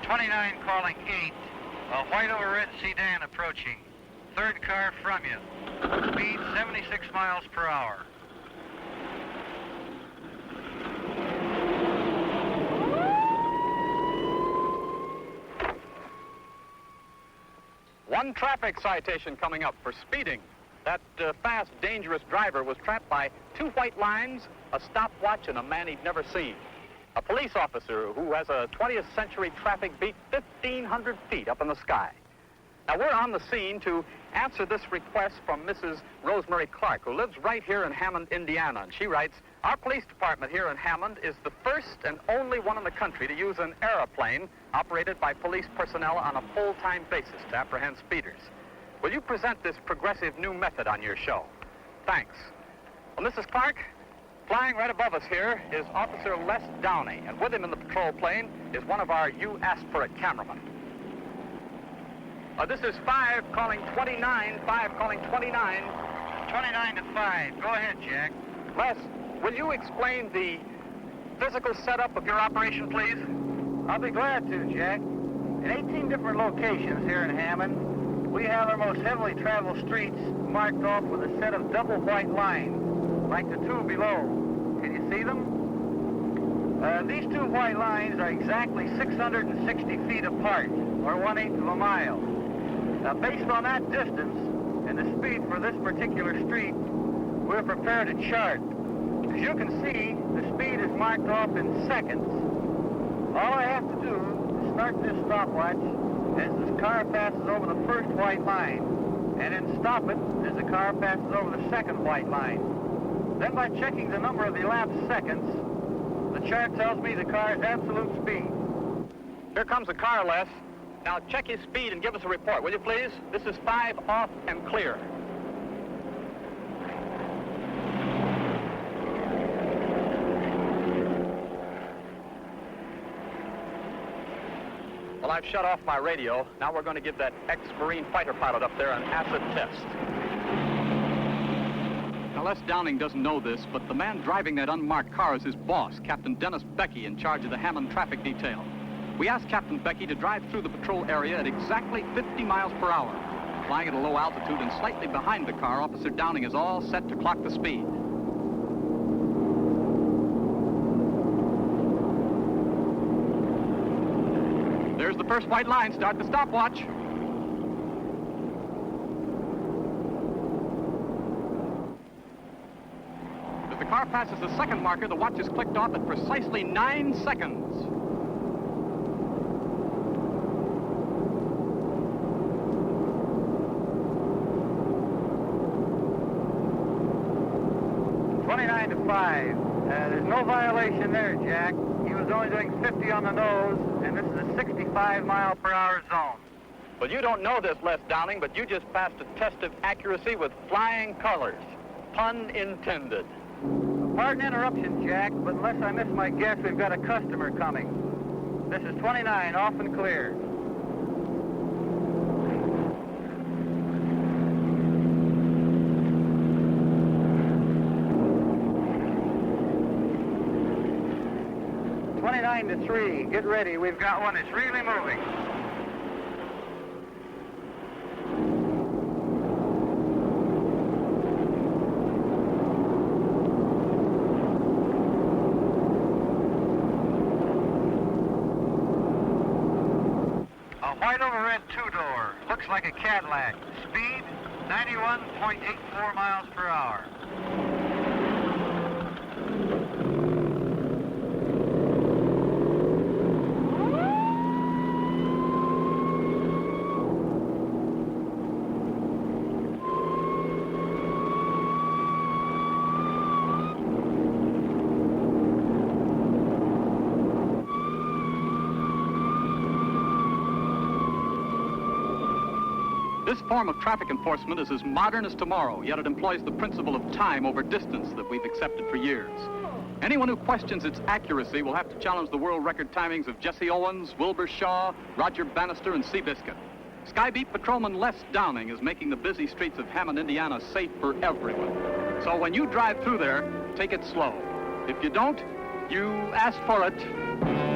29 calling 8. A white over red sedan approaching. Third car from you. Speed 76 miles per hour. One traffic citation coming up for speeding. That fast, dangerous driver was trapped by two white lines, a stopwatch, and a man he'd never seen. A police officer who has a 20th century traffic beat 1,500 feet up in the sky. Now, we're on the scene to answer this request from Mrs. Rosemary Clark, who lives right here in Hammond, Indiana. And she writes, our police department here in Hammond is the first and only one in the country to use an airplane operated by police personnel on a full-time basis to apprehend speeders. Will you present this progressive new method on your show? Thanks. Well, Mrs. Clark, flying right above us here is Officer Les Downey, and with him in the patrol plane is one of our You Asked For It cameramen. This is 5 calling 29, 5 calling 29. 29 to 5. Go ahead, Jack. Les, will you explain the physical setup of your operation, please? I'll be glad to, Jack. In 18 different locations here in Hammond, we have our most heavily traveled streets marked off with a set of double white lines, like the two below. Can you see them? These two white lines are exactly 660 feet apart, or 1/8 of a mile. Now, based on that distance and the speed for this particular street, we're prepared a chart. As you can see, the speed is marked off in seconds. All I have to do is start this stopwatch as the car passes over the first white line, and then stop it as the car passes over the second white line. Then by checking the number of elapsed seconds, the chart tells me the car's absolute speed. Here comes the car, Les. Now check his speed and give us a report, will you please? This is 5 off and clear. Well, I've shut off my radio. Now we're going to give that ex-Marine fighter pilot up there an acid test. Now, Les Downing doesn't know this, but the man driving that unmarked car is his boss, Captain Dennis Becky, in charge of the Hammond traffic detail. We asked Captain Becky to drive through the patrol area at exactly 50 miles per hour. Flying at a low altitude and slightly behind the car, Officer Downing is all set to clock the speed. There's the first white line. Start the stopwatch. As the car passes the second marker, the watch is clicked off at precisely 9 seconds. To 5. There's no violation there, Jack. He was only doing 50 on the nose, and this is a 65 mile per hour zone. Well, you don't know this, Les Downing, but you just passed a test of accuracy with flying colors. Pun intended. Pardon interruption, Jack, but unless I miss my guess, we've got a customer coming. This is 29, off and clear. To 3. Get ready. We've got one that's really moving. A white over red two-door. Looks like a Cadillac. Speed 91.84 miles per hour. This form of traffic enforcement is as modern as tomorrow, yet it employs the principle of time over distance that we've accepted for years. Anyone who questions its accuracy will have to challenge the world record timings of Jesse Owens, Wilbur Shaw, Roger Bannister, and Seabiscuit. Skybeat Patrolman Les Downing is making the busy streets of Hammond, Indiana safe for everyone. So when you drive through there, take it slow. If you don't, you asked for it.